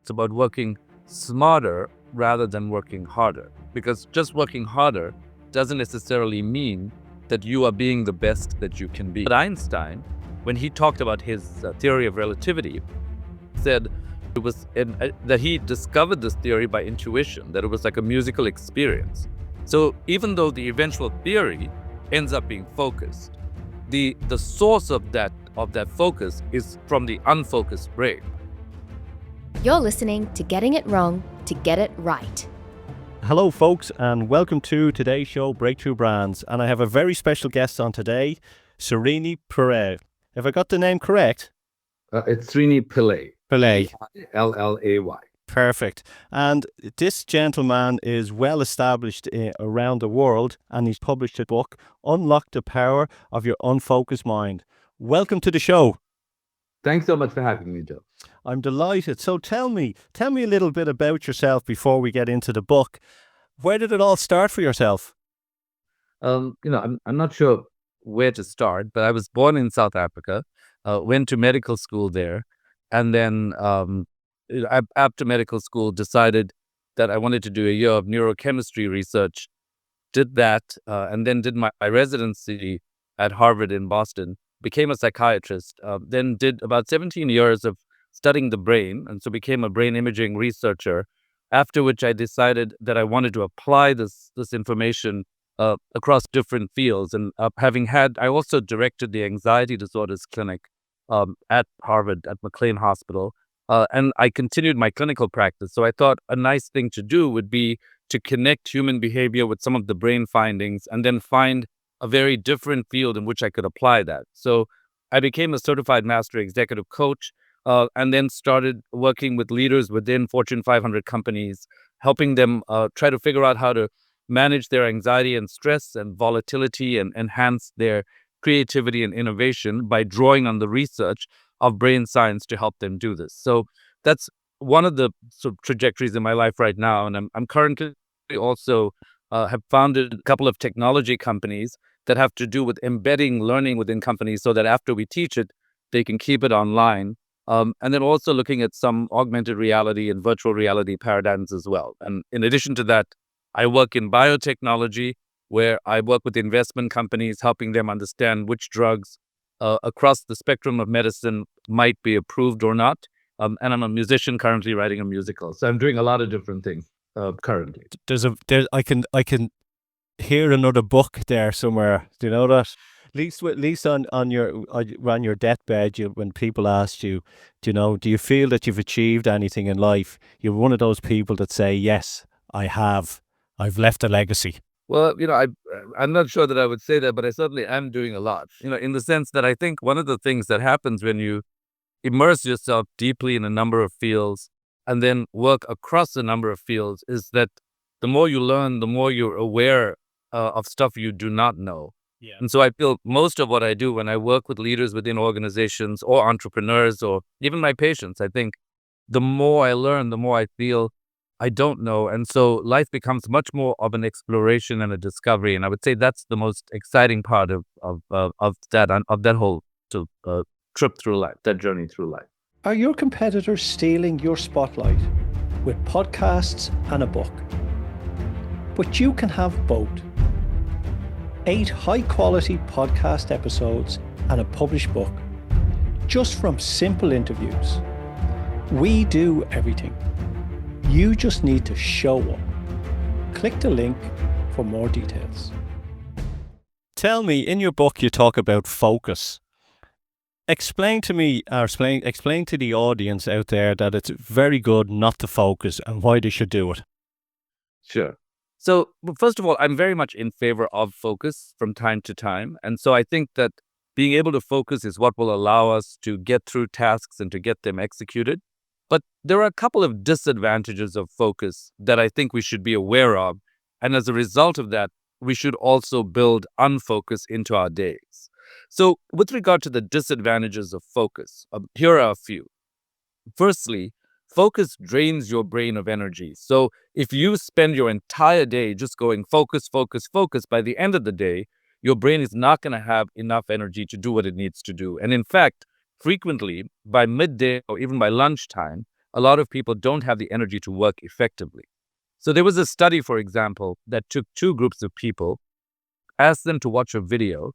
it's about working smarter rather than working harder. Because just working harder doesn't necessarily mean that you are being the best that you can be. But Einstein, when he talked about his theory of relativity, said that he discovered this theory by intuition, that it was like a musical experience. So even though the eventual theory ends up being focused, the source of that focus is from the unfocused brain. You're listening to Getting It Wrong to Get It Right. Hello folks, and welcome to today's show, Breakthrough Brands. And I have a very special guest on today, Srini Pillay. Have I got the name correct? It's Srini Pillay. Pillay. L-L-A-Y. Perfect. And this gentleman is well established around the world, and he's published a book, Unlock the Power of Your Unfocused Mind. Welcome to the show. Thanks so much for having me, Joe. I'm delighted. So tell me a little bit about yourself before we get into the book. Where did it all start for yourself? I'm not sure where to start, but I was born in South Africa, went to medical school there, and then after medical school decided that I wanted to do a year of neurochemistry research, did that, and then did my residency at Harvard in Boston, became a psychiatrist, then did about 17 years of studying the brain, and so became a brain imaging researcher, after which I decided that I wanted to apply this information across different fields. And I also directed the anxiety disorders clinic at Harvard, at McLean Hospital, and I continued my clinical practice. So I thought a nice thing to do would be to connect human behavior with some of the brain findings and then find a very different field in which I could apply that. So I became a certified master executive coach, and then started working with leaders within Fortune 500 companies, helping them try to figure out how to manage their anxiety and stress and volatility and enhance their creativity and innovation by drawing on the research of brain science to help them do this. So that's one of the sort of trajectories in my life right now. And I'm currently also have founded a couple of technology companies that have to do with embedding learning within companies so that after we teach it, they can keep it online. And then also looking at some augmented reality and virtual reality paradigms as well. And in addition to that, I work in biotechnology, where I work with investment companies, helping them understand which drugs across the spectrum of medicine might be approved or not. And I'm a musician currently writing a musical. So I'm doing a lot of different things currently. I can hear another book there somewhere. Do you know that? At least on your deathbed, when people asked you, do you feel that you've achieved anything in life? You're one of those people that say, yes, I have. I've left a legacy. Well, I'm not sure that I would say that, but I certainly am doing a lot, in the sense that I think one of the things that happens when you immerse yourself deeply in a number of fields and then work across a number of fields is that the more you learn, the more you're aware of stuff you do not know. Yeah. And so I feel most of what I do when I work with leaders within organizations or entrepreneurs or even my patients, I think the more I learn, the more I feel I don't know. And so life becomes much more of an exploration and a discovery. And I would say that's the most exciting part of that whole trip through life, that journey through life. Are your competitors stealing your spotlight with podcasts and a book? But you can have both. 8 high-quality podcast episodes and a published book, just from simple interviews. We do everything. You just need to show up. Click the link for more details. Tell me, in your book you talk about focus. Explain to me, or explain to the audience out there that it's very good not to focus and why they should do it. Sure. So, first of all, I'm very much in favor of focus from time to time. And so I think that being able to focus is what will allow us to get through tasks and to get them executed. But there are a couple of disadvantages of focus that I think we should be aware of. And as a result of that, we should also build unfocus into our days. So with regard to the disadvantages of focus, here are a few. Firstly, focus drains your brain of energy. So if you spend your entire day just going focus, focus, focus, by the end of the day, your brain is not going to have enough energy to do what it needs to do. And in fact, frequently by midday or even by lunchtime, a lot of people don't have the energy to work effectively. So there was a study, for example, that took two groups of people, asked them to watch a video,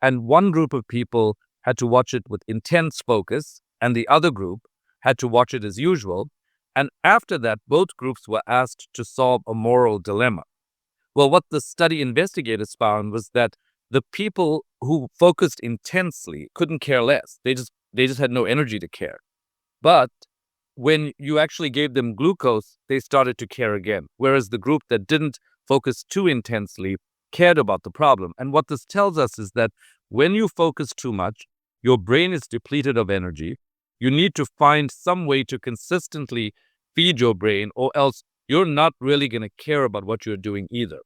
and one group of people had to watch it with intense focus, and the other group had to watch it as usual. And after that, both groups were asked to solve a moral dilemma. Well, what the study investigators found was that the people who focused intensely couldn't care less. They just had no energy to care. But when you actually gave them glucose, they started to care again. Whereas the group that didn't focus too intensely cared about the problem. And what this tells us is that when you focus too much, your brain is depleted of energy. You need to find some way to consistently feed your brain, or else you're not really going to care about what you're doing either.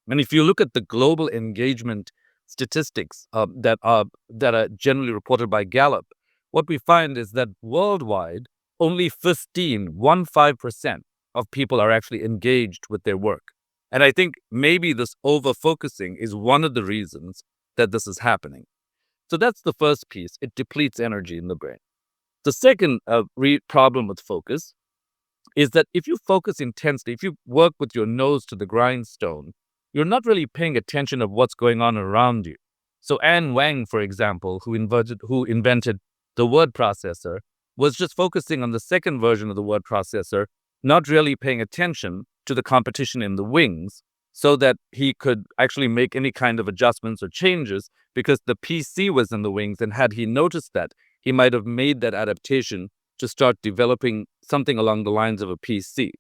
And if you look at the global engagement statistics that are generally reported by Gallup, what we find is that worldwide, only 15% of people are actually engaged with their work. And I think maybe this over-focusing is one of the reasons that this is happening. So that's the first piece. It depletes energy in the brain. The second problem with focus is that if you focus intensely, if you work with your nose to the grindstone, you're not really paying attention of what's going on around you. So Anne Wang, for example, who invented the word processor, was just focusing on the second version of the word processor, not really paying attention to the competition in the wings, so that he could actually make any kind of adjustments or changes, because the PC was in the wings, and had he noticed that, he might have made that adaptation to start developing something along the lines of a PC.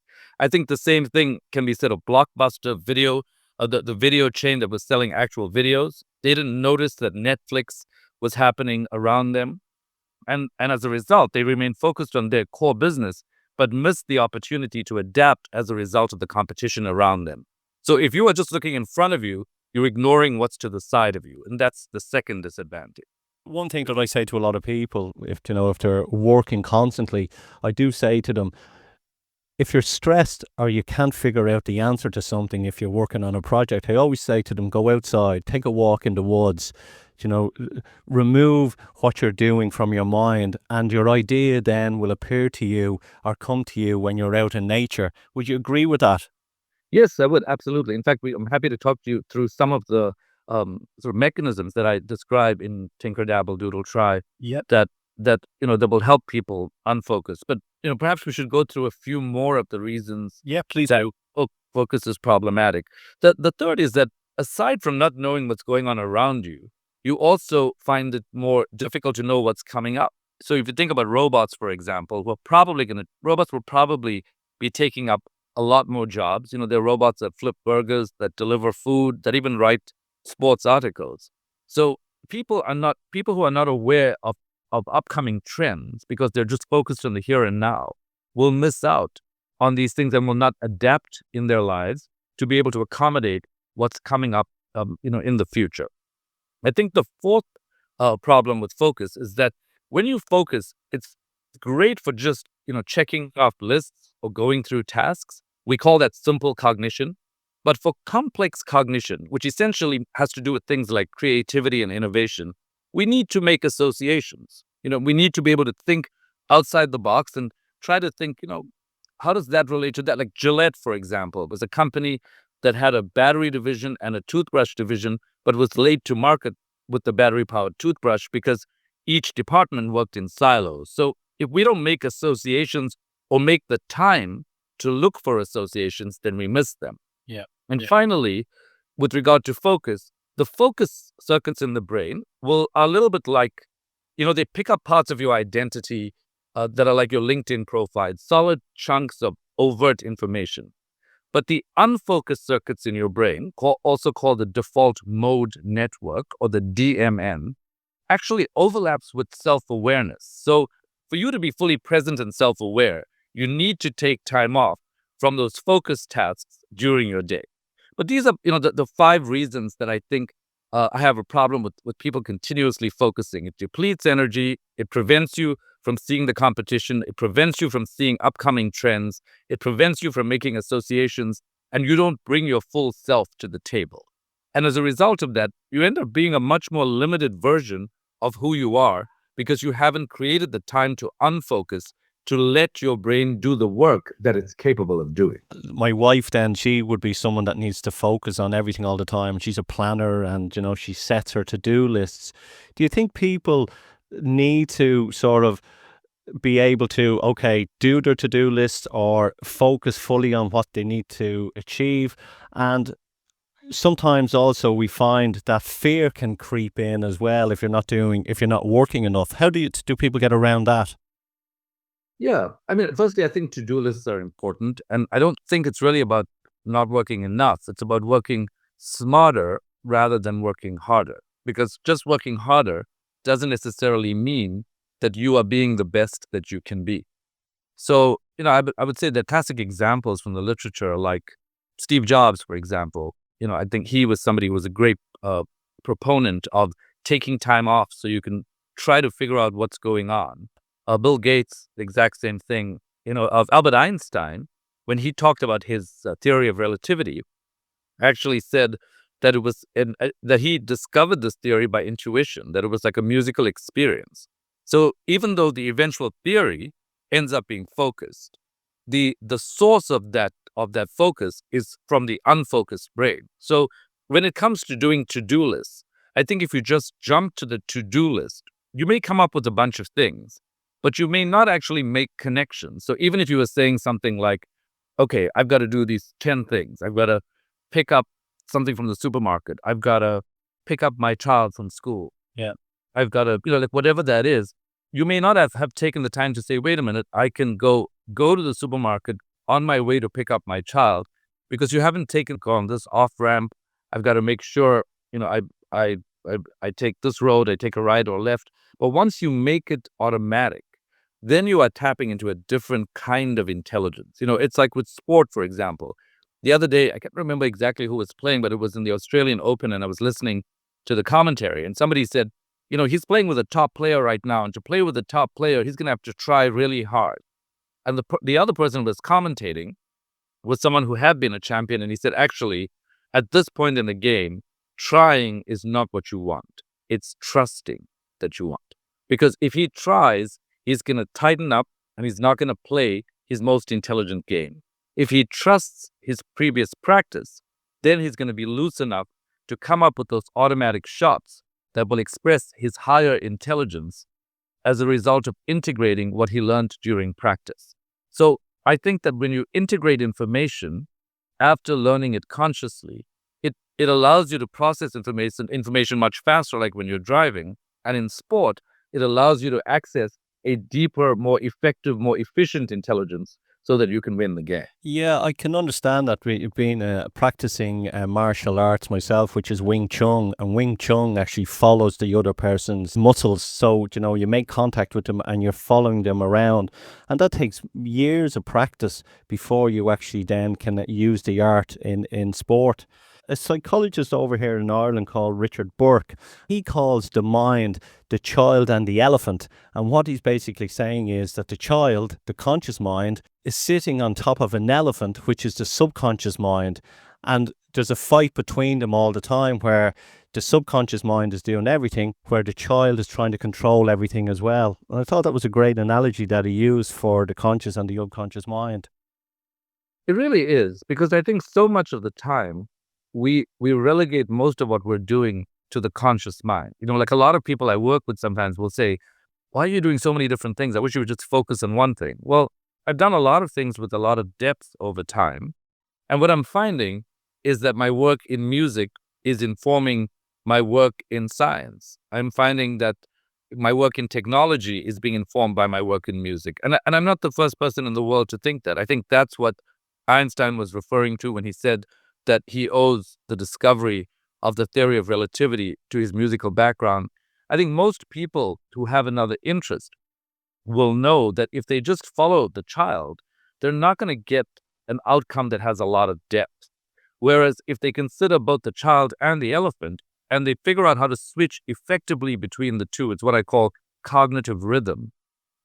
I think the same thing can be said of Blockbuster Video, the video chain that was selling actual videos. They didn't notice that Netflix was happening around them. And as a result, they remained focused on their core business, but missed the opportunity to adapt as a result of the competition around them. So if you are just looking in front of you, you're ignoring what's to the side of you. And that's the second disadvantage. One thing that I say to a lot of people, if they're working constantly, I do say to them, if you're stressed or you can't figure out the answer to something, if you're working on a project, I always say to them, go outside, take a walk in the woods, remove what you're doing from your mind, and your idea then will appear to you or come to you when you're out in nature. Would you agree with that? Yes, I would, absolutely. In fact, I'm happy to talk to you through some of the sort of mechanisms that I describe in Tinker Dabble Doodle Try. Yep. That will help people unfocus. But perhaps we should go through a few more of the reasons. Yeah, please that do. Focus is problematic. The third is that aside from not knowing what's going on around you, you also find it more difficult to know what's coming up. So if you think about robots, for example, robots will probably be taking up a lot more jobs. There are robots that flip burgers, that deliver food, that even write sports articles. So people who are not aware of upcoming trends, because they're just focused on the here and now, will miss out on these things and will not adapt in their lives to be able to accommodate what's coming up in the future. I think the fourth problem with focus is that when you focus, it's great for just checking off lists or going through tasks. We call that simple cognition. But for complex cognition, which essentially has to do with things like creativity and innovation, we need to make associations. We need to be able to think outside the box and try to think, how does that relate to that? Like Gillette, for example, was a company that had a battery division and a toothbrush division, but was late to market with the battery-powered toothbrush because each department worked in silos. So if we don't make associations or make the time to look for associations, then we miss them. Yeah. And finally, with regard to focus, the focus circuits in the brain are a little bit like, they pick up parts of your identity that are like your LinkedIn profile, solid chunks of overt information. But the unfocused circuits in your brain, also called the default mode network, or the DMN, actually overlaps with self-awareness. So for you to be fully present and self-aware, you need to take time off from those focus tasks during your day. But these are, the 5 reasons that I think I have a problem with people continuously focusing. It depletes energy. It prevents you from seeing the competition. It prevents you from seeing upcoming trends. It prevents you from making associations, and you don't bring your full self to the table. And as a result of that, you end up being a much more limited version of who you are, because you haven't created the time to unfocus, to let your brain do the work that it's capable of doing. My wife then, she would be someone that needs to focus on everything all the time. She's a planner and, she sets her to-do lists. Do you think people need to sort of be able to, do their to-do list or focus fully on what they need to achieve? And sometimes also we find that fear can creep in as well if you're not working enough. How do people get around that? Yeah. I mean, firstly, I think to-do lists are important. And I don't think it's really about not working enough. It's about working smarter rather than working harder. Because just working harder doesn't necessarily mean that you are being the best that you can be. So, I would say that classic examples from the literature, like Steve Jobs, for example, I think he was somebody who was a great proponent of taking time off so you can try to figure out what's going on. Bill Gates, the exact same thing, of Albert Einstein, when he talked about his theory of relativity, actually said that it was that he discovered this theory by intuition, that it was like a musical experience. So even though the eventual theory ends up being focused, the source of that focus is from the unfocused brain. So when it comes to doing to-do lists, I think if you just jump to the to-do list, you may come up with a bunch of things, but you may not actually make connections. So even if you were saying something like, okay, I've got to do these 10 things. I've got to pick up something from the supermarket. I've got to pick up my child from school. Yeah. I've got to, like whatever that is, you may not have taken the time to say, wait a minute, I can go to the supermarket on my way to pick up my child, because you haven't gone this off ramp. I've got to make sure, I take this road, I take a right or left. But once you make it automatic, then you are tapping into a different kind of intelligence. It's like with sport, for example. The other day, I can't remember exactly who was playing, but it was in the Australian Open, and I was listening to the commentary, and somebody said, he's playing with a top player right now, and to play with a top player, he's going to have to try really hard. And the other person was commentating was someone who had been a champion, and he said, actually, at this point in the game, trying is not what you want. It's trusting that you want. Because if he tries, he's going to tighten up, and he's not going to play his most intelligent game. If he trusts his previous practice, then he's going to be loose enough to come up with those automatic shots that will express his higher intelligence as a result of integrating what he learned during practice. So I think that when you integrate information after learning it consciously, it allows you to process information much faster, like when you're driving. And in sport, it allows you to access a deeper, more effective, more efficient intelligence so that you can win the game. Yeah, I can understand that. Being practicing martial arts myself, which is Wing Chun, and Wing Chun actually follows the other person's muscles. So, you make contact with them and you're following them around. And that takes years of practice before you actually then can use the art in sport. A psychologist over here in Ireland called Richard Burke, he calls the mind the child and the elephant. And what he's basically saying is that the child, the conscious mind, is sitting on top of an elephant, which is the subconscious mind. And there's a fight between them all the time where the subconscious mind is doing everything, where the child is trying to control everything as well. And I thought that was a great analogy that he used for the conscious and the unconscious mind. It really is, because I think so much of the time, we relegate most of what we're doing to the conscious mind. Like a lot of people I work with sometimes will say, why are you doing so many different things? I wish you would just focus on one thing. Well, I've done a lot of things with a lot of depth over time. And what I'm finding is that my work in music is informing my work in science. I'm finding that my work in technology is being informed by my work in music. And I'm not the first person in the world to think that. I think that's what Einstein was referring to when he said that he owes the discovery of the theory of relativity to his musical background. I think most people who have another interest will know that if they just follow the child, they're not going to get an outcome that has a lot of depth. Whereas if they consider both the child and the elephant, and they figure out how to switch effectively between the two, it's what I call cognitive rhythm.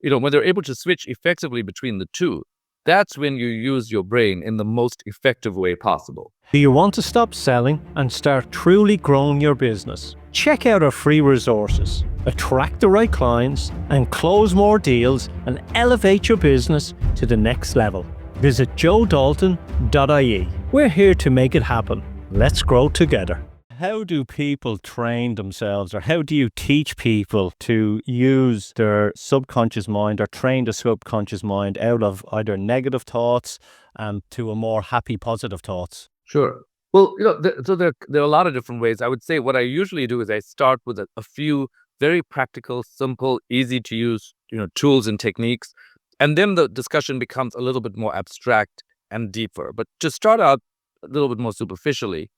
When they're able to switch effectively between the two, that's when you use your brain in the most effective way possible. Do you want to stop selling and start truly growing your business? Check out our free resources. attract the right clients, and close more deals and elevate your business to the next level. Visit joedalton.ie. We're here to make it happen. Let's grow together. How do people train themselves, or how do you teach people to use their subconscious mind or train the subconscious mind out of either negative thoughts to a more happy, positive thoughts? Sure. Well, so there are a lot of different ways. I would say what I usually do is I start with a few very practical, simple, easy to use, tools and techniques, and then the discussion becomes a little bit more abstract and deeper. But to start out a little bit more superficially,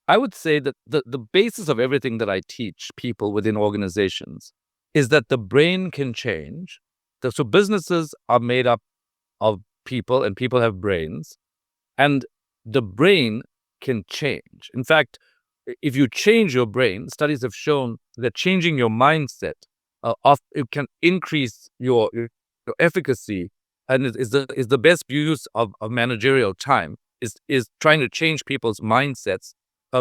I would say that the basis of everything that I teach people within organizations is that the brain can change. So businesses are made up of people, and people have brains, and the brain can change. In fact, if you change your brain, studies have shown that changing your mindset it can increase your efficacy, and is the best use of managerial time is trying to change people's mindsets.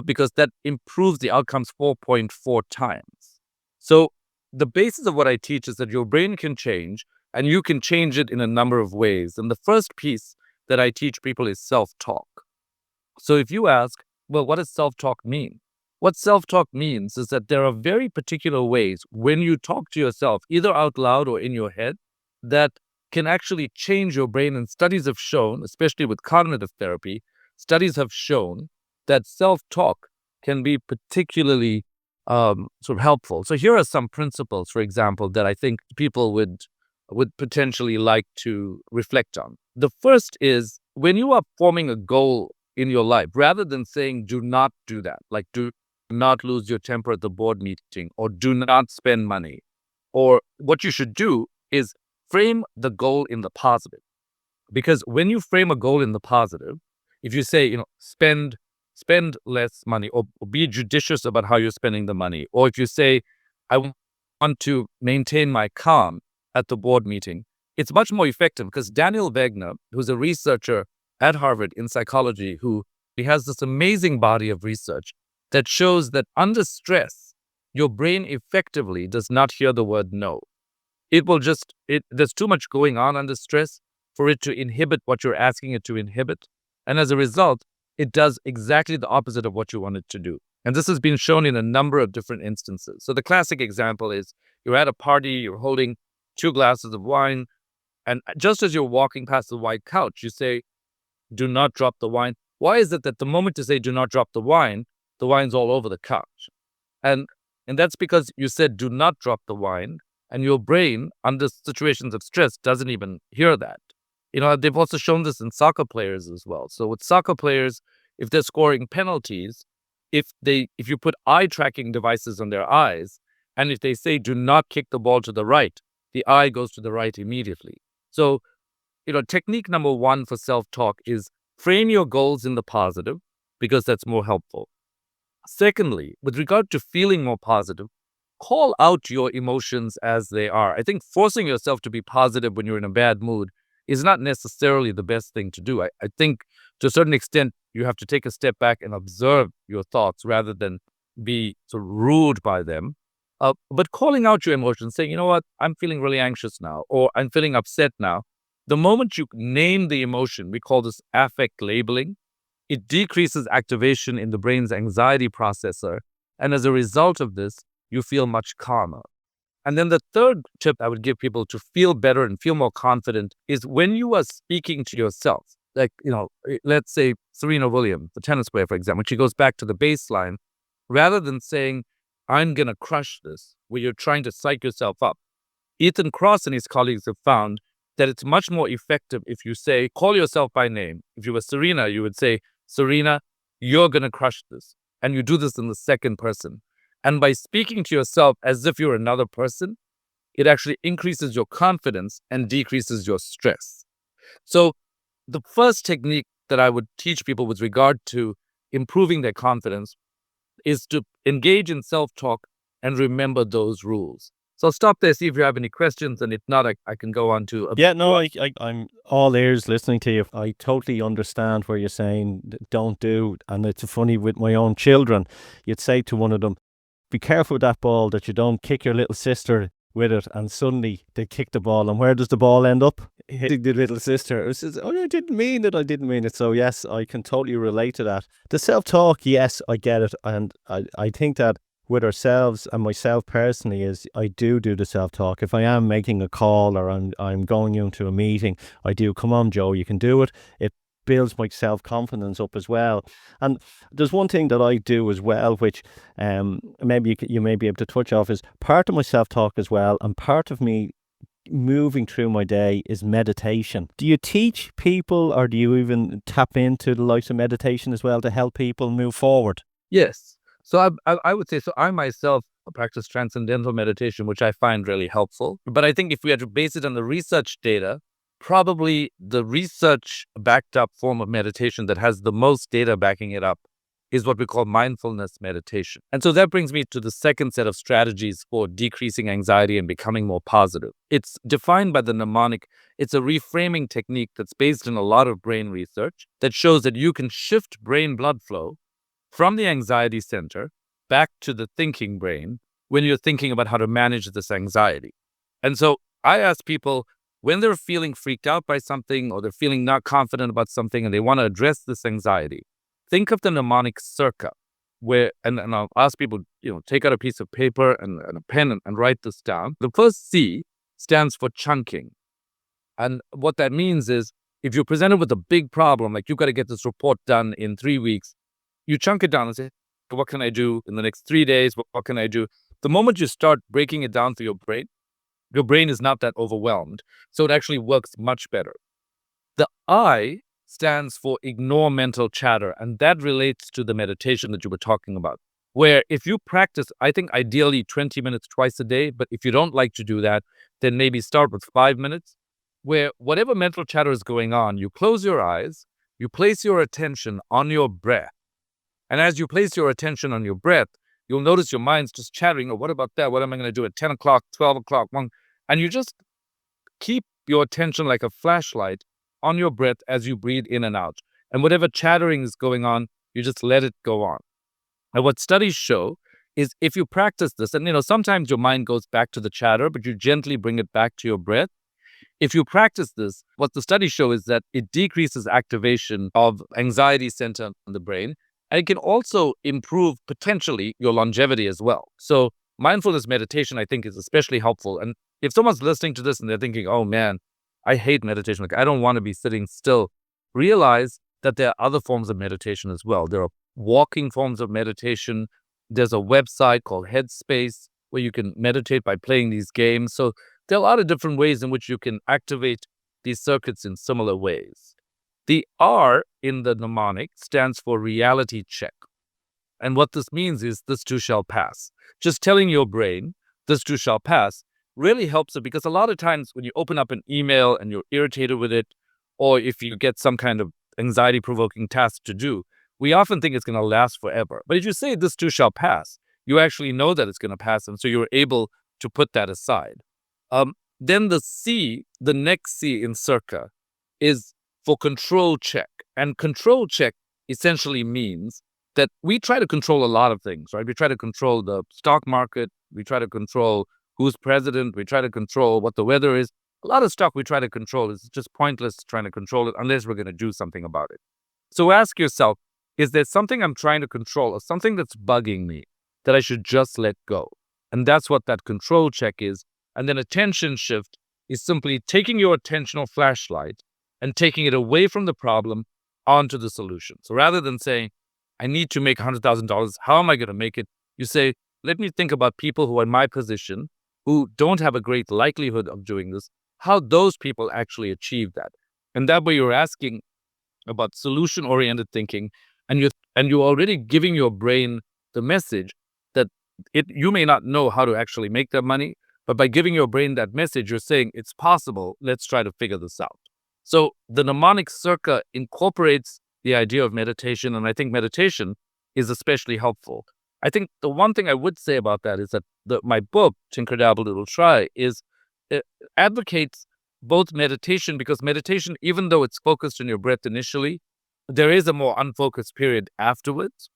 Because that improves the outcomes 4.4 times. So the basis of what I teach is that your brain can change, and you can change it in a number of ways. And the first piece that I teach people is self-talk. So if you ask, well, what does self-talk mean? What self-talk means is that there are very particular ways when you talk to yourself, either out loud or in your head, that can actually change your brain. And studies have shown, especially with cognitive therapy, studies have shown that self-talk can be particularly sort of helpful. So here are some principles, for example, that I think people would potentially like to reflect on. The first is, when you are forming a goal in your life, rather than saying, do not do that, like do not lose your temper at the board meeting, or do not spend money, or what you should do is frame the goal in the positive. Because when you frame a goal in the positive, if you say, spend less money, or be judicious about how you're spending the money. Or if you say, I want to maintain my calm at the board meeting, it's much more effective, because Daniel Wegner, who's a researcher at Harvard in psychology, he has this amazing body of research that shows that under stress, your brain effectively does not hear the word no. There's too much going on under stress for it to inhibit what you're asking it to inhibit. And as a result, it does exactly the opposite of what you want it to do. And this has been shown in a number of different instances. So the classic example is, you're at a party, you're holding 2 glasses of wine, and just as you're walking past the white couch, you say, do not drop the wine. Why is it that the moment you say do not drop the wine's all over the couch? And that's because you said do not drop the wine, and your brain, under situations of stress, doesn't even hear that. They've also shown this in soccer players as well. So with soccer players, if they're scoring penalties, if you put eye tracking devices on their eyes, and if they say do not kick the ball to the right, the eye goes to the right immediately. So, technique number 1 for self-talk is frame your goals in the positive, because that's more helpful. Secondly, with regard to feeling more positive, call out your emotions as they are. I think forcing yourself to be positive when you're in a bad mood is not necessarily the best thing to do. I think to a certain extent, you have to take a step back and observe your thoughts rather than be sort of ruled by them. But calling out your emotions, saying, you know what, I'm feeling really anxious now, or I'm feeling upset now. The moment you name the emotion, we call this affect labeling, it decreases activation in the brain's anxiety processor. And as a result of this, you feel much calmer. And then the third tip I would give people to feel better and feel more confident is, when you are speaking to yourself, like, let's say Serena Williams, the tennis player, for example, when she goes back to the baseline, rather than saying, I'm going to crush this, where you're trying to psych yourself up, Ethan Kross and his colleagues have found that it's much more effective if you say, call yourself by name. If you were Serena, you would say, Serena, you're going to crush this. And you do this in the second person. And by speaking to yourself as if you're another person, it actually increases your confidence and decreases your stress. So the first technique that I would teach people with regard to improving their confidence is to engage in self-talk and remember those rules. So I'll stop there, see if you have any questions, and if not, I can go on to... Yeah, no, I'm all ears listening to you. I totally understand where you're saying don't do, and it's funny with my own children. You'd say to one of them, be careful with that ball that you don't kick your little sister with it and suddenly they kick the ball, and where does the ball end up? Hitting the little sister. It says, oh, I didn't mean it. So yes, I can totally relate to that. The self-talk, yes, I get it. And I think that with ourselves and myself personally is I do the self-talk. If I am making a call or I'm going into a meeting, I do, come on, Joe, you can do it. It builds my self-confidence up as well. And there's one thing that I do as well, which maybe you may be able to touch off, is part of my self-talk as well, and part of me moving through my day is meditation. Do you teach people, or do you even tap into the likes of meditation as well to help people move forward? Yes. So I would say, so I myself practice transcendental meditation, which I find really helpful. But I think if we had to base it on the research data, probably the research backed up form of meditation that has the most data backing it up is what we call mindfulness meditation. And so that brings me to the second set of strategies for decreasing anxiety and becoming more positive. It's defined by the mnemonic. It's a reframing technique that's based in a lot of brain research that shows that you can shift brain blood flow from the anxiety center back to the thinking brain when you're thinking about how to manage this anxiety. And so I ask people, when they're feeling freaked out by something or they're feeling not confident about something and they want to address this anxiety, think of the mnemonic circa, where, and I'll ask people, take out a piece of paper and a pen and write this down. The first C stands for chunking. And what that means is if you're presented with a big problem, like you've got to get this report done in 3 weeks, you chunk it down and say, what can I do in the next 3 days? What can I do? The moment you start breaking it down for your brain is not that overwhelmed. So it actually works much better. The I stands for ignore mental chatter. And that relates to the meditation that you were talking about, where if you practice, I think ideally 20 minutes twice a day, but if you don't like to do that, then maybe start with 5 minutes, where whatever mental chatter is going on, you close your eyes, you place your attention on your breath. And as you place your attention on your breath, you'll notice your mind's just chattering. Oh, what about that? What am I going to do at 10 o'clock, 12 o'clock, 1? And you just keep your attention like a flashlight on your breath as you breathe in and out. And whatever chattering is going on, you just let it go on. And what studies show is if you practice this, and sometimes your mind goes back to the chatter, but you gently bring it back to your breath. If you practice this, what the studies show is that it decreases activation of anxiety center in the brain. And it can also improve potentially your longevity as well. So mindfulness meditation, I think, is especially helpful. And if someone's listening to this and they're thinking, oh man, I hate meditation, like I don't want to be sitting still, realize that there are other forms of meditation as well. There are walking forms of meditation. There's a website called Headspace where you can meditate by playing these games. So there are a lot of different ways in which you can activate these circuits in similar ways. The R in the mnemonic stands for reality check. And what this means is this too shall pass. Just telling your brain, this too shall pass, really helps it, because a lot of times when you open up an email and you're irritated with it, or if you get some kind of anxiety-provoking task to do, we often think it's going to last forever. But if you say this too shall pass, you actually know that it's going to pass, and so you're able to put that aside. Then the C, the next C in circa, is for control check. And control check essentially means that we try to control a lot of things, right? We try to control the stock market. We try to control who's president. We try to control what the weather is. A lot of stuff we try to control is just pointless trying to control it unless we're going to do something about it. So ask yourself, is there something I'm trying to control or something that's bugging me that I should just let go? And that's what that control check is. And then attention shift is simply taking your attentional flashlight and taking it away from the problem onto the solution. So rather than saying, I need to make $100,000, how am I going to make it? You say, let me think about people who are in my position, who don't have a great likelihood of doing this, how those people actually achieve that. And that way you're asking about solution-oriented thinking, and you're already giving your brain the message that you may not know how to actually make that money, but by giving your brain that message, you're saying it's possible, let's try to figure this out. So the mnemonic circa incorporates the idea of meditation, and I think meditation is especially helpful. I think the one thing I would say about that is that my book, Tinker Dabble Little Try, it advocates both meditation, because meditation, even though it's focused on your breath initially, there is a more unfocused period afterwards.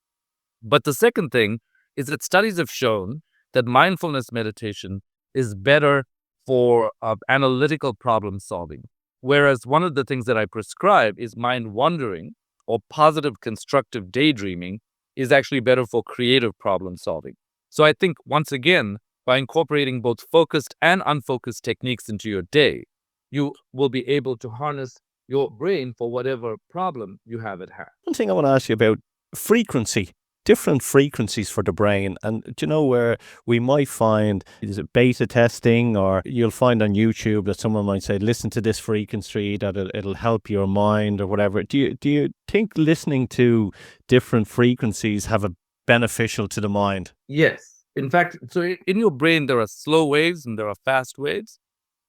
But the second thing is that studies have shown that mindfulness meditation is better for analytical problem solving. Whereas one of the things that I prescribe is mind wandering or positive constructive daydreaming is actually better for creative problem solving. So I think, once again, by incorporating both focused and unfocused techniques into your day, you will be able to harness your brain for whatever problem you have at hand. One thing I want to ask you about frequency, different frequencies for the brain. And do you know where we might find, is it beta testing, or you'll find on YouTube that someone might say, listen to this frequency, that it'll help your mind or whatever. Do you think listening to different frequencies have a beneficial to the mind? Yes. In fact, so in your brain, there are slow waves and there are fast waves.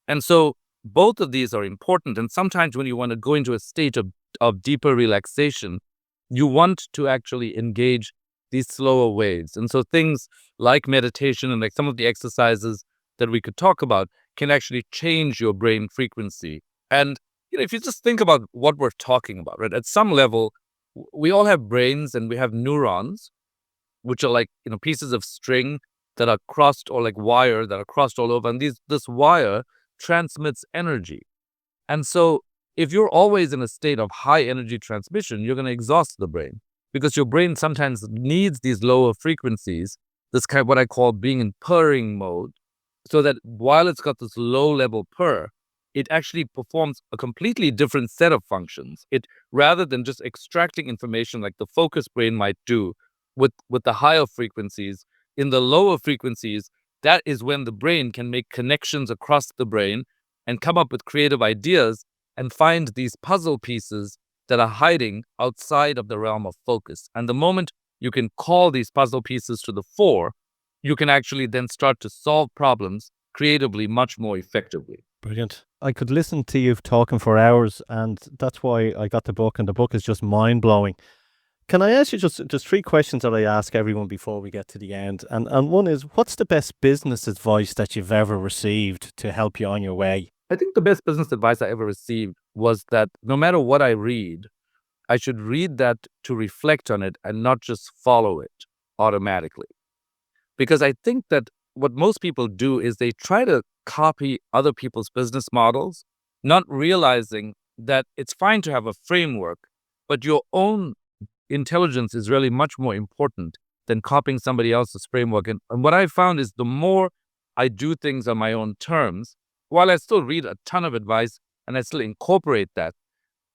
And so both of these are important. And sometimes when you want to go into a state of deeper relaxation, you want to actually engage these slower waves. And so things like meditation and like some of the exercises that we could talk about can actually change your brain frequency. And if you just think about what we're talking about, right? At some level, we all have brains and we have neurons, which are like, pieces of string that are crossed, or like wire that are crossed all over. And this wire transmits energy. And so if you're always in a state of high energy transmission, you're going to exhaust the brain, because your brain sometimes needs these lower frequencies, this kind of what I call being in purring mode, so that while it's got this low level purr, it actually performs a completely different set of functions. It, rather than just extracting information like the focused brain might do with the higher frequencies, in the lower frequencies, that is when the brain can make connections across the brain and come up with creative ideas and find these puzzle pieces that are hiding outside of the realm of focus. And the moment you can call these puzzle pieces to the fore, you can actually then start to solve problems creatively much more effectively. Brilliant. I could listen to you talking for hours, and that's why I got the book, and the book is just mind-blowing. Can I ask you just 3 questions that I ask everyone before we get to the end? And one is, what's the best business advice that you've ever received to help you on your way? I think the best business advice I ever received was that no matter what I read, I should read that to reflect on it and not just follow it automatically. Because I think that what most people do is they try to copy other people's business models, not realizing that it's fine to have a framework, but your own intelligence is really much more important than copying somebody else's framework. And what I found is the more I do things on my own terms, while I still read a ton of advice and I still incorporate that,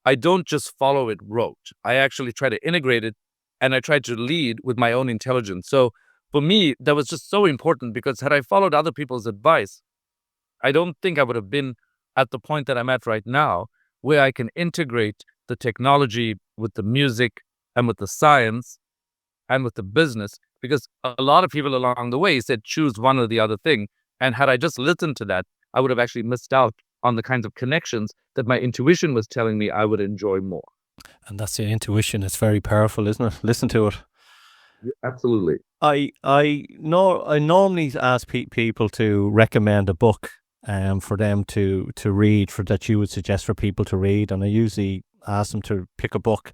I don't just follow it rote. I actually try to integrate it, and I try to lead with my own intelligence. So for me, that was just so important, because had I followed other people's advice, I don't think I would have been at the point that I'm at right now, where I can integrate the technology with the music and with the science and with the business, because a lot of people along the way said choose one or the other thing. And had I just listened to that, I would have actually missed out on the kinds of connections that my intuition was telling me I would enjoy more. And that's your intuition. It's very powerful, isn't it? Listen to it. Absolutely. I normally ask people to recommend a book for them to read, that you would suggest for people to read. And I usually ask them to pick a book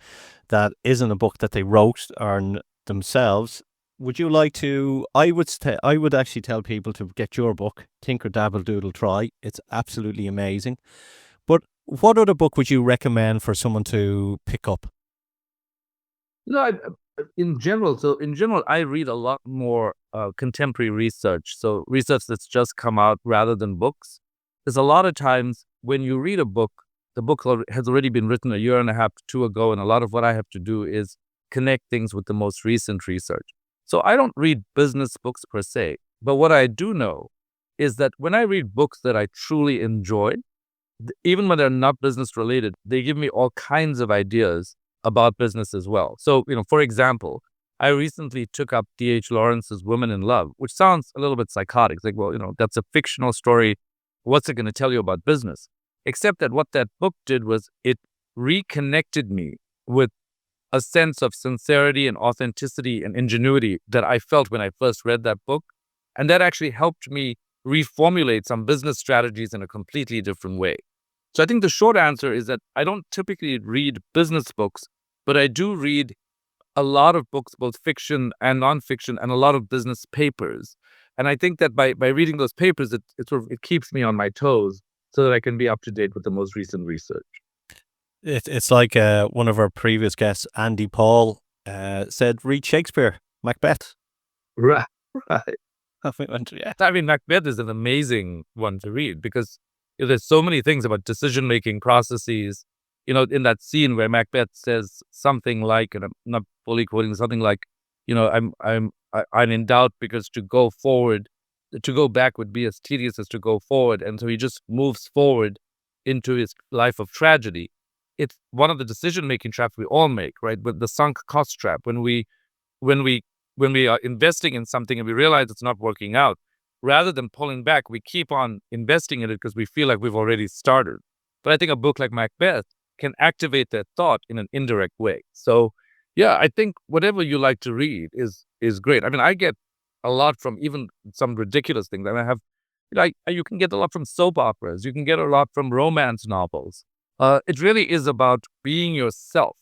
that isn't a book that they wrote or themselves. Would you like to? I would actually tell people to get your book, Tinker Dabble Doodle Try. It's absolutely amazing. But what other book would you recommend for someone to pick up? In general, I read a lot more contemporary research. So research that's just come out rather than books. There's a lot of times when you read a book, the book has already been written a year and a half, 2 ago, and a lot of what I have to do is connect things with the most recent research. So I don't read business books per se, but what I do know is that when I read books that I truly enjoy, even when they're not business related, they give me all kinds of ideas about business as well. So, for example, I recently took up D.H. Lawrence's Women in Love, which sounds a little bit psychotic. It's like, well, that's a fictional story. What's it going to tell you about business? Except that what that book did was it reconnected me with a sense of sincerity and authenticity and ingenuity that I felt when I first read that book. And that actually helped me reformulate some business strategies in a completely different way. So I think the short answer is that I don't typically read business books, but I do read a lot of books, both fiction and nonfiction, and a lot of business papers. And I think that by reading those papers, it keeps me on my toes so that I can be up to date with the most recent research. It's like one of our previous guests, Andy Paul, said, read Shakespeare, Macbeth. Right, right. Yeah. I mean, Macbeth is an amazing one to read because there's so many things about decision-making processes. In that scene where Macbeth says something like, and I'm not fully quoting, something like, I'm in doubt because to go back would be as tedious as to go forward. And so he just moves forward into his life of tragedy. It's one of the decision-making traps we all make, right? But the sunk cost trap, when we are investing in something and we realize it's not working out, rather than pulling back, we keep on investing in it because we feel like we've already started. But I think a book like Macbeth can activate that thought in an indirect way. So, yeah, I think whatever you like to read is great. I mean, I get a lot from even some ridiculous things. I mean, you can get a lot from soap operas. You can get a lot from romance novels. It really is about being yourself.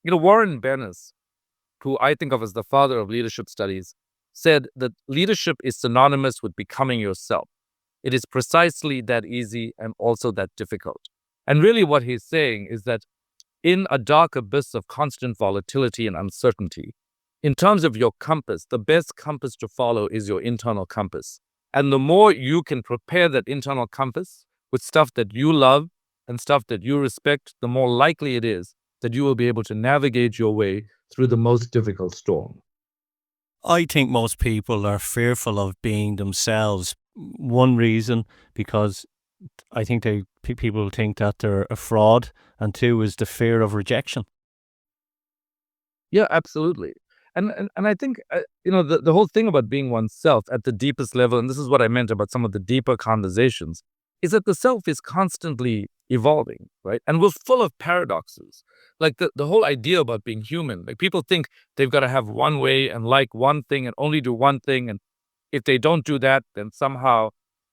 Warren Bennis, who I think of as the father of leadership studies, said that leadership is synonymous with becoming yourself. It is precisely that easy and also that difficult. And really what he's saying is that in a dark abyss of constant volatility and uncertainty, in terms of your compass, the best compass to follow is your internal compass. And the more you can prepare that internal compass with stuff that you love and stuff that you respect, the more likely it is that you will be able to navigate your way through the most difficult storm. I think most people are fearful of being themselves. One reason, because I think people think that they're a fraud, and two is the fear of rejection. Yeah, absolutely. And I think, the whole thing about being oneself at the deepest level, and this is what I meant about some of the deeper conversations, is that the self is constantly evolving, right? And we're full of paradoxes. Like the whole idea about being human, like people think they've got to have one way and like one thing and only do one thing. And if they don't do that, then somehow,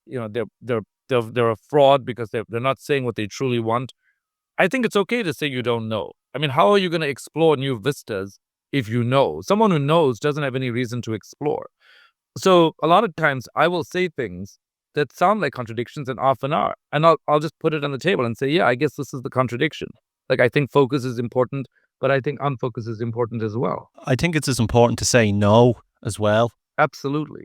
they're a fraud because they're not saying what they truly want. I think it's okay to say you don't know. I mean, how are you going to explore new vistas if you know? Someone who knows doesn't have any reason to explore. So a lot of times I will say things that sound like contradictions in half an hour, and I'll just put it on the table and say, yeah, I guess this is the contradiction. Like, I think focus is important, but I think unfocus is important as well. I think it's as important to say no as well. Absolutely.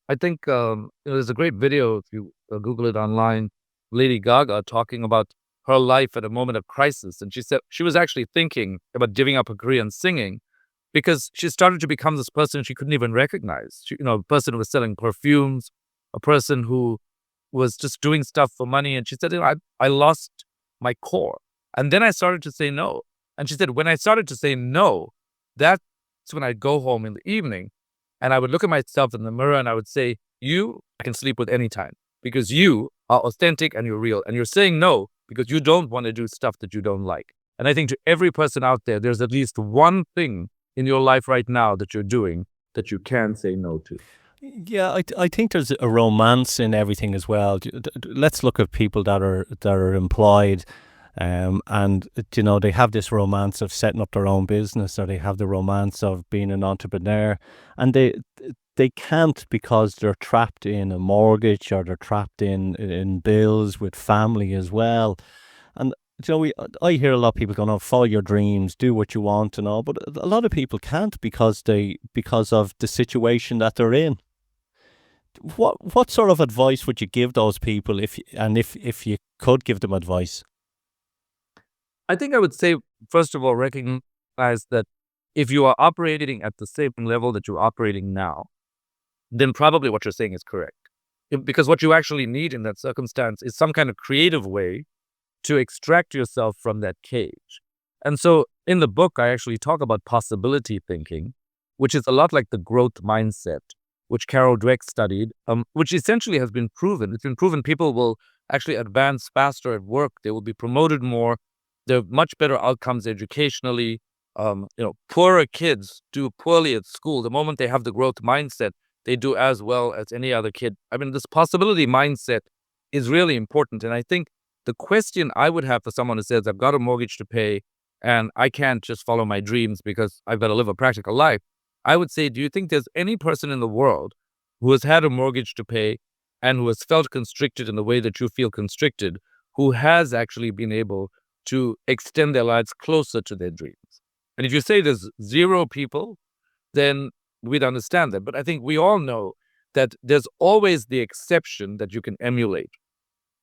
I think there's a great video, if you Google it online, Lady Gaga talking about her life at a moment of crisis. And she said she was actually thinking about giving up her career in singing because she started to become this person she couldn't even recognize. A person who was selling perfumes, a person who was just doing stuff for money. And she said, I lost my core. And then I started to say no. And she said, when I started to say no, that's when I'd go home in the evening and I would look at myself in the mirror and I would say, I can sleep with any time because you are authentic and you're real. And you're saying no because you don't want to do stuff that you don't like. And I think to every person out there, there's at least one thing in your life right now that you're doing that you can say no to. Yeah, I think there's a romance in everything as well. Let's look at people that are employed, and they have this romance of setting up their own business, or they have the romance of being an entrepreneur, and they can't because they're trapped in a mortgage or they're trapped in bills with family as well. And I hear a lot of people going, "Oh, follow your dreams, do what you want," and all, but a lot of people can't because of the situation that they're in. What sort of advice would you give those people if you could give them advice? I think I would say, first of all, recognize that if you are operating at the same level that you're operating now, then probably what you're saying is correct. Because what you actually need in that circumstance is some kind of creative way to extract yourself from that cage. And so in the book, I actually talk about possibility thinking, which is a lot like the growth mindset, which Carol Dweck studied, which essentially has been proven. It's been proven people will actually advance faster at work. They will be promoted more. There are much better outcomes educationally. Poorer kids do poorly at school. The moment they have the growth mindset, they do as well as any other kid. I mean, this possibility mindset is really important. And I think the question I would have for someone who says, I've got a mortgage to pay, and I can't just follow my dreams because I've got to live a practical life. I would say, do you think there's any person in the world who has had a mortgage to pay and who has felt constricted in the way that you feel constricted, who has actually been able to extend their lives closer to their dreams? And if you say there's 0 people, then we'd understand that. But I think we all know that there's always the exception that you can emulate.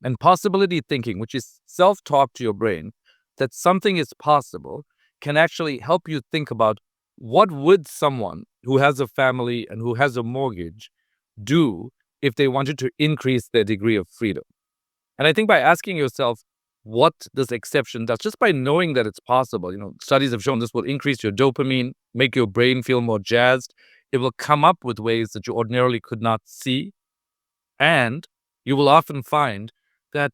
And possibility thinking, which is self-talk to your brain, that something is possible, can actually help you think about what would someone who has a family and who has a mortgage do if they wanted to increase their degree of freedom. And I think by asking yourself what this exception does, just by knowing that it's possible, studies have shown this will increase your dopamine, make your brain feel more jazzed. It will come up with ways that you ordinarily could not see. And you will often find that,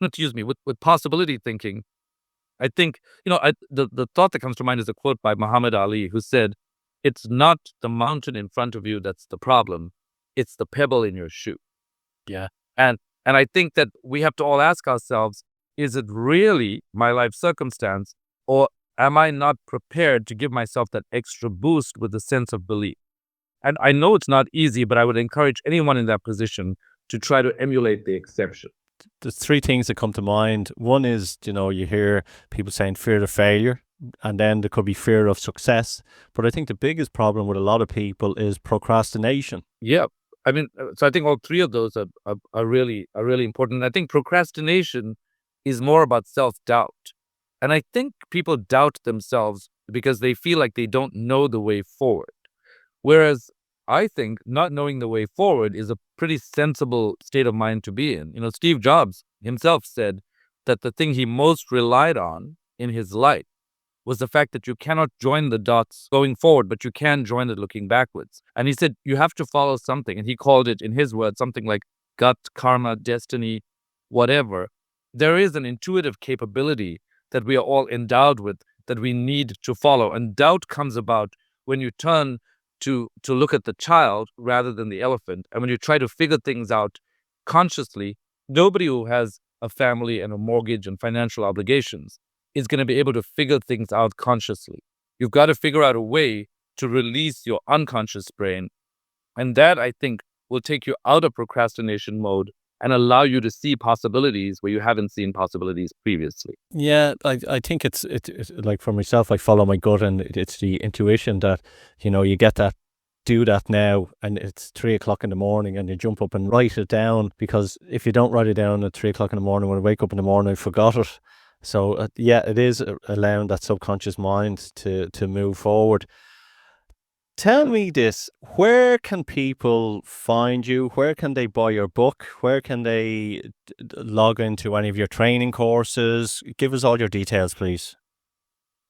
with possibility thinking, I think, the thought that comes to mind is a quote by Muhammad Ali, who said, "It's not the mountain in front of you that's the problem. It's the pebble in your shoe." Yeah. And I think that we have to all ask ourselves, is it really my life circumstance, or am I not prepared to give myself that extra boost with a sense of belief? And I know it's not easy, but I would encourage anyone in that position to try to emulate the exception. There's 3 things that come to mind. One is, you hear people saying fear of failure, and then there could be fear of success. But I think the biggest problem with a lot of people is procrastination. Yeah. I mean, so I think all 3 of those are really important. I think procrastination is more about self-doubt. And I think people doubt themselves because they feel like they don't know the way forward. Whereas I think not knowing the way forward is a pretty sensible state of mind to be in. Steve Jobs himself said that the thing he most relied on in his life was the fact that you cannot join the dots going forward, but you can join it looking backwards. And he said, you have to follow something. And he called it, in his words, something like gut, karma, destiny, whatever. There is an intuitive capability that we are all endowed with that we need to follow. And doubt comes about when you turn to look at the child rather than the elephant. And when you try to figure things out consciously, nobody who has a family and a mortgage and financial obligations is going to be able to figure things out consciously. You've got to figure out a way to release your unconscious brain. And that, I think, will take you out of procrastination mode and allow you to see possibilities where you haven't seen possibilities previously. Yeah, I think it's like, for myself, I follow my gut, and it's the intuition that, you get that, do that now, and it's 3:00 in the morning, and you jump up and write it down, because if you don't write it down at 3:00 in the morning, when I wake up in the morning, I forgot it. So it is allowing that subconscious mind to move forward. Tell me this, where can people find you? Where can they buy your book? Where can they log into any of your training courses? Give us all your details, please.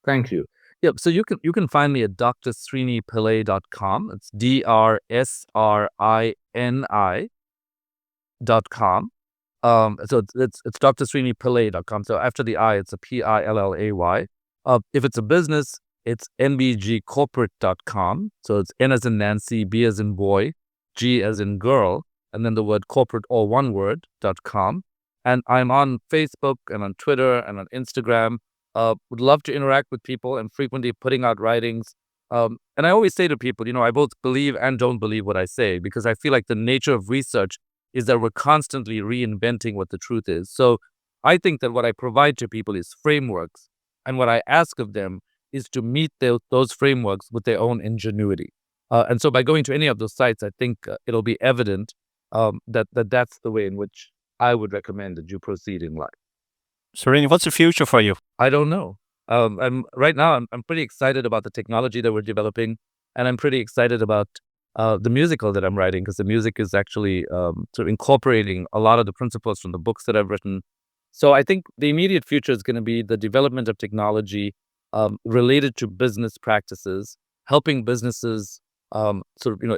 Thank you. Yep. So you can find me at drsrinipillay.com. It's DRSRINI.com. So it's drsrinipillay.com. So after the I, it's a PILLAY. If it's a business, it's nbgcorporate.com. So it's N as in Nancy, B as in boy, G as in girl, and then the word corporate, all one word, .com. And I'm on Facebook and on Twitter and on Instagram. Would love to interact with people and frequently putting out writings. And I always say to people, I both believe and don't believe what I say, because I feel like the nature of research is that we're constantly reinventing what the truth is. So I think that what I provide to people is frameworks. And what I ask of them is to meet those frameworks with their own ingenuity. And so by going to any of those sites, I think it'll be evident that that's the way in which I would recommend that you proceed in life. Srini, what's the future for you? I don't know. Right now, I'm pretty excited about the technology that we're developing, and I'm pretty excited about the musical that I'm writing, because the music is actually sort of incorporating a lot of the principles from the books that I've written. So I think the immediate future is going to be the development of technology related to business practices, helping businesses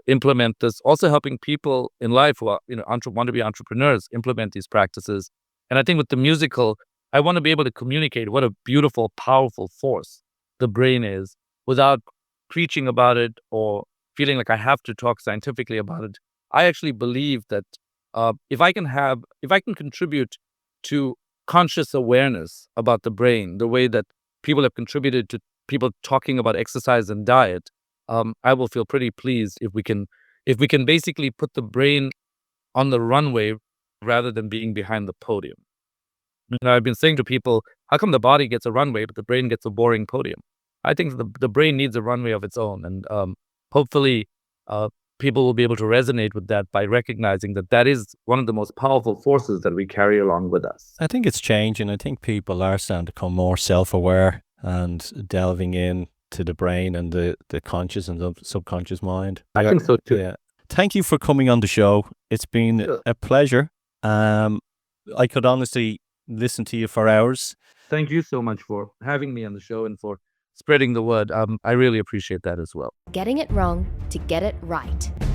implement this, also helping people in life who are, want to be entrepreneurs implement these practices. And I think with the musical, I want to be able to communicate what a beautiful, powerful force the brain is without preaching about it or feeling like I have to talk scientifically about it. I actually believe that if I can contribute to conscious awareness about the brain, the way that people have contributed to people talking about exercise and diet, I will feel pretty pleased if we can basically put the brain on the runway rather than being behind the podium. I've been saying to people, how come the body gets a runway but the brain gets a boring podium? I think the brain needs a runway of its own, and hopefully people will be able to resonate with that by recognizing that is one of the most powerful forces that we carry along with us. I think it's changing. I think people are starting to become more self-aware and delving in to the brain and the conscious and the subconscious mind. I think so too. Yeah. Thank you for coming on the show. It's been a pleasure. I could honestly listen to you for hours. Thank you so much for having me on the show and for spreading the word. I really appreciate that as well. Getting it wrong to get it right.